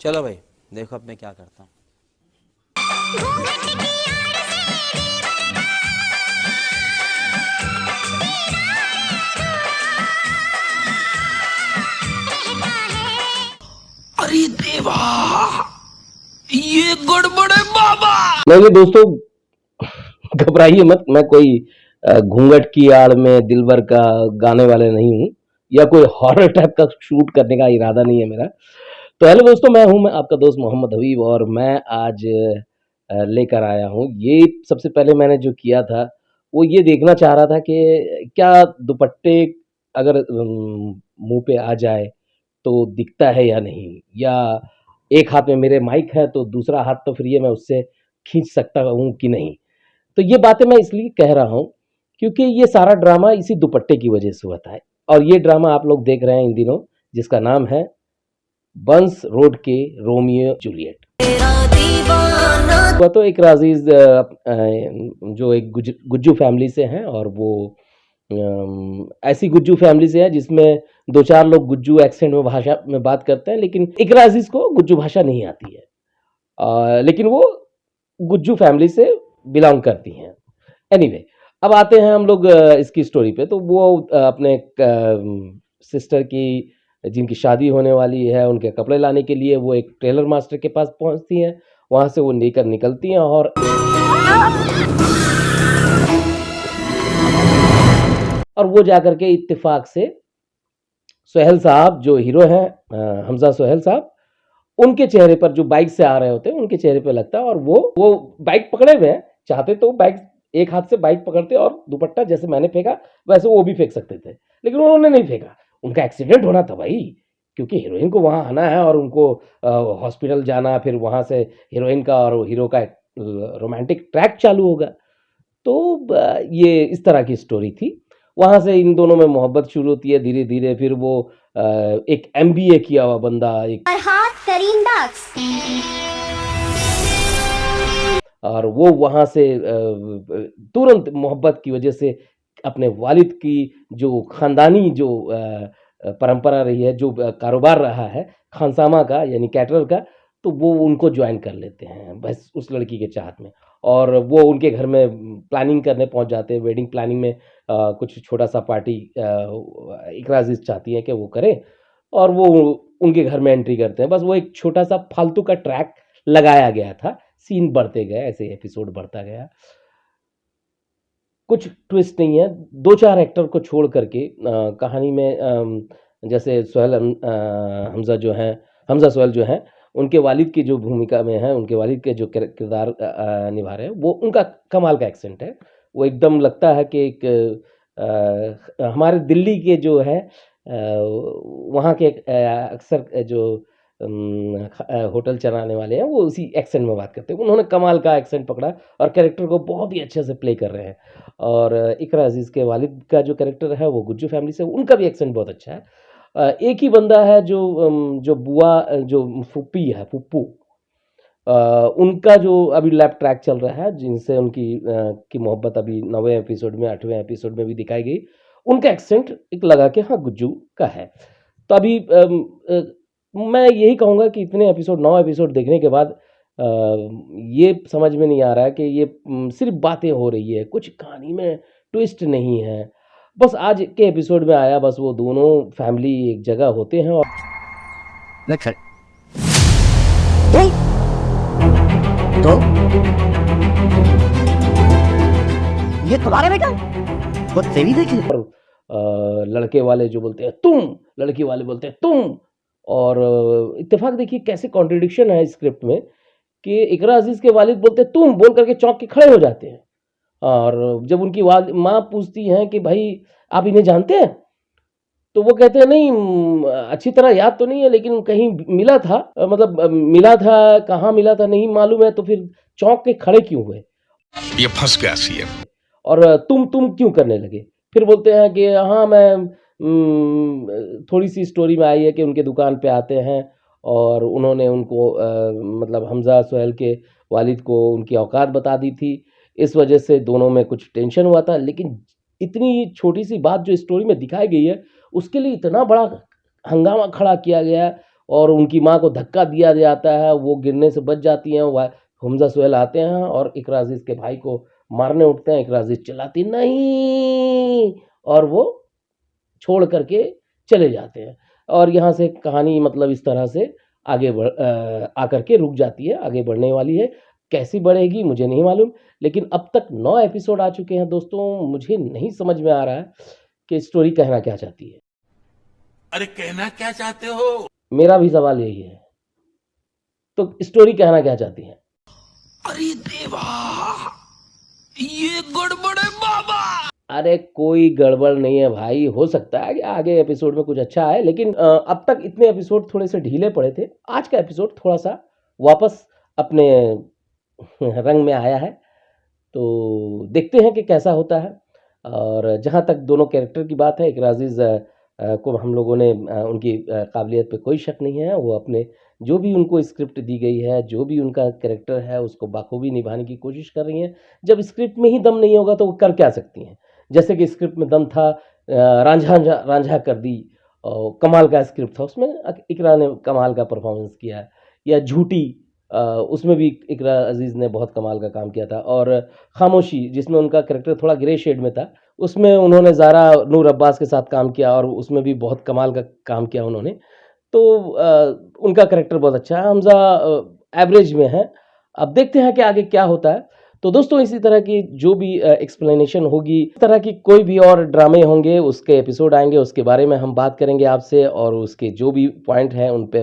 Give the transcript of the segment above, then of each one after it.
चलो भाई, देखो अब मैं क्या करता हूँ। अरे देवा, ये गड़बड़ है बाबा। नहीं दोस्तों, घबराइए मत। मैं कोई घूंघट की आड़ में दिलबर का गाने वाले नहीं हूँ, या कोई हॉरर टाइप का शूट करने का इरादा नहीं है मेरा। तो हेलो दोस्तों, मैं आपका दोस्त मोहम्मद हबीब, और मैं आज लेकर आया हूँ ये। सबसे पहले मैंने जो किया था वो ये देखना चाह रहा था कि क्या दुपट्टे अगर मुंह पे आ जाए तो दिखता है या नहीं, या एक हाथ में मेरे माइक है तो दूसरा हाथ तो फिर ये मैं उससे खींच सकता हूँ कि नहीं। तो ये बातें मैं इसलिए कह रहा हूँ क्योंकि ये सारा ड्रामा इसी दुपट्टे की वजह से होता है। और ये ड्रामा आप लोग देख रहे हैं इन दिनों, जिसका नाम है बंस रोड के रोमियो जूलियट। वह तो एक राजीज जो एक गुज्जू फैमिली से हैं, और वो ऐसी गुज्जू फैमिली से है जिसमें दो चार लोग गुज्जू एक्सेंट में भाषा में बात करते हैं, लेकिन इकरा अजीज को गुज्जू भाषा नहीं आती है। लेकिन वो गुज्जू फैमिली से बिलोंग करती हैं। एनीवे, अब आते हैं हम लोग इसकी स्टोरी पे। तो वो अपने सिस्टर की, जिनकी शादी होने वाली है, उनके कपड़े लाने के लिए वो एक टेलर मास्टर के पास पहुंचती हैं। वहां से वो लेकर निकलती हैं, और वो जाकर के इत्तेफाक से सोहेल साहब जो हीरो हैं, हमजा सोहेल साहब, उनके चेहरे पर, जो बाइक से आ रहे होते हैं उनके चेहरे पे लगता है। और वो बाइक पकड़े हुए हैं, चाहते तो बाइक एक हाथ से बाइक पकड़ते और दुपट्टा जैसे मैंने फेंका वैसे वो भी फेंक सकते थे, लेकिन उन्होंने नहीं फेंका। उनका एक्सीडेंट होना था भाई, क्योंकि हीरोइन को वहां आना है और उनको हॉस्पिटल जाना, फिर वहां से हीरोइन का और हीरो का रोमांटिक ट्रैक चालू होगा। तो ये इस तरह की स्टोरी थी। वहां से इन दोनों में मोहब्बत शुरू होती है धीरे धीरे। फिर वो एक एमबीए किया हुआ बंदा, एक और वो वहां से तुरंत मोहब्बत की वजह से अपने वालिद की जो खानदानी जो परंपरा रही है, जो कारोबार रहा है खानसामा का, यानी कैटरर का, तो वो उनको ज्वाइन कर लेते हैं बस उस लड़की के चाहत में। और वो उनके घर में प्लानिंग करने पहुंच जाते हैं। वेडिंग प्लानिंग में कुछ छोटा सा पार्टी इकरा अजीज चाहती है कि वो करें, और वो उनके घर में एंट्री करते हैं। बस वो एक छोटा सा फालतू का ट्रैक लगाया गया था। सीन बढ़ते गए, ऐसे एपिसोड बढ़ता गया, कुछ ट्विस्ट नहीं है। दो चार एक्टर को छोड़ करके कहानी में जैसे हमजा जो हैं, हमजा सोहेल जो हैं, उनके वालिद की जो भूमिका में है, उनके वालिद के जो किरदार निभा रहे हैं, वो उनका कमाल का एक्सेंट है। वो एकदम लगता है कि एक हमारे दिल्ली के जो है वहाँ के अक्सर जो होटल चलाने वाले हैं, वो उसी एक्सेंट में बात करते हैं। उन्होंने कमाल का एक्सेंट पकड़ा और कैरेक्टर को बहुत ही अच्छे से प्ले कर रहे हैं। और इकरा अजीज के वालिद का जो कैरेक्टर है वो गुज्जू फैमिली से, उनका भी एक्सेंट बहुत अच्छा है। एक ही बंदा है जो बुआ, जो फूफी है, फुप्पू, उनका जो अभी लैप ट्रैक चल रहा है, जिनसे उनकी की मोहब्बत अभी 9वें एपिसोड में, 8वें एपिसोड में भी दिखाई गई। उनका एक्सेंट एक लगा के हाँ गुज्जू का है। तो अभी मैं यही कहूँगा कि इतने एपिसोड, 9 एपिसोड देखने के बाद ये समझ में नहीं आ रहा है कि ये सिर्फ बातें हो रही है, कुछ कहानी में ट्विस्ट नहीं है। बस आज के एपिसोड में आया, बस वो दोनों फैमिली एक जगह होते हैं और तो ये तुम्हारा बेटा खुद से भी देखे। लड़के वाले जो बोलते हैं तुम, लड़की वाले बोलते हैं तुम। और इत्तेफाक देखिए कैसे कॉन्ट्रडिक्शन है स्क्रिप्ट में, कि इकरा अजीज के वालिद बोलते हैं तुम, बोल करके चौंक के खड़े हो जाते हैं। और जब उनकी माँ पूछती हैं कि भाई आप इन्हें जानते हैं, तो वो कहते हैं नहीं, अच्छी तरह याद तो नहीं है, लेकिन कहीं मिला था, मतलब मिला था, कहाँ मिला था नहीं मालूम है। तो फिर चौंक के खड़े क्यों हुए, ये फंस गया सीएम। और तुम क्यों करने लगे। फिर बोलते हैं कि हाँ मैं थोड़ी सी स्टोरी में आई है कि उनके दुकान पे आते हैं और उन्होंने उनको मतलब हमजा सोहेल के वालिद को उनकी औकात बता दी थी, इस वजह से दोनों में कुछ टेंशन हुआ था। लेकिन इतनी छोटी सी बात जो स्टोरी में दिखाई गई है, उसके लिए इतना बड़ा हंगामा खड़ा किया गया। और उनकी माँ को धक्का दिया जाता है, वो गिरने से बच जाती हैं। वह हमजा सुहेल आते हैं और इकरा अजीज़ के भाई को मारने उठते हैं। इकरा अजीज़ चिल्लाती नहीं और वो छोड़ करके चले जाते हैं। और यहाँ से कहानी मतलब इस तरह से आगे आकर के रुक जाती है, आगे बढ़ने वाली है। कैसी बढ़ेगी मुझे नहीं मालूम, लेकिन अब तक 9 एपिसोड आ चुके हैं दोस्तों। मुझे नहीं समझ में आ रहा है कि स्टोरी कहना क्या चाहती है। अरे कहना क्या चाहते हो? मेरा भी सवाल यही है, तो स्टोरी कहना क्या चाहती है? अरे देवा, ये गड़बड़ है बाबा। अरे कोई गड़बड़ नहीं है भाई, हो सकता है कि आगे एपिसोड में कुछ अच्छा है, लेकिन अब तक इतने एपिसोड थोड़े से ढीले पड़े थे। आज का एपिसोड थोड़ा सा वापस अपने रंग में आया है, तो देखते हैं कि कैसा होता है। और जहाँ तक दोनों कैरेक्टर की बात है, इकरा अजीज़ को हम लोगों ने उनकी काबिलियत पे कोई शक नहीं है। वो अपने जो भी उनको स्क्रिप्ट दी गई है, जो भी उनका कैरेक्टर है, उसको बाखूबी निभाने की कोशिश कर रही हैं। जब स्क्रिप्ट में ही दम नहीं होगा तो वो कर क्या सकती हैं? जैसे कि स्क्रिप्ट में दम था, रांझा रांझा कर दी, और कमाल का स्क्रिप्ट था, उसमें इकरा ने कमाल का परफॉर्मेंस किया है। या झूठी, उसमें भी इकरा अजीज़ ने बहुत कमाल का काम किया था। और खामोशी, जिसमें उनका कैरेक्टर थोड़ा ग्रे शेड में था, उसमें उन्होंने ज़ारा नूर अब्बास के साथ काम किया और उसमें भी बहुत कमाल का काम किया उन्होंने। तो उनका कैरेक्टर बहुत अच्छा है। हमज़ा एवरेज में है। अब देखते हैं कि आगे क्या होता है। तो दोस्तों इसी तरह की जो भी एक्सप्लेनेशन होगी, इस तरह की कोई भी और ड्रामे होंगे, उसके एपिसोड आएंगे, उसके बारे में हम बात करेंगे आपसे, और उसके जो भी पॉइंट हैं उन पे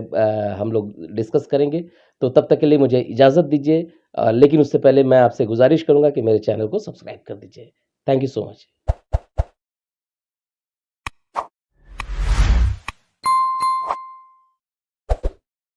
हम लोग डिस्कस करेंगे। तो तब तक के लिए मुझे इजाज़त दीजिए, लेकिन उससे पहले मैं आपसे गुजारिश करूँगा कि मेरे चैनल को सब्सक्राइब कर दीजिए। Thank you so much.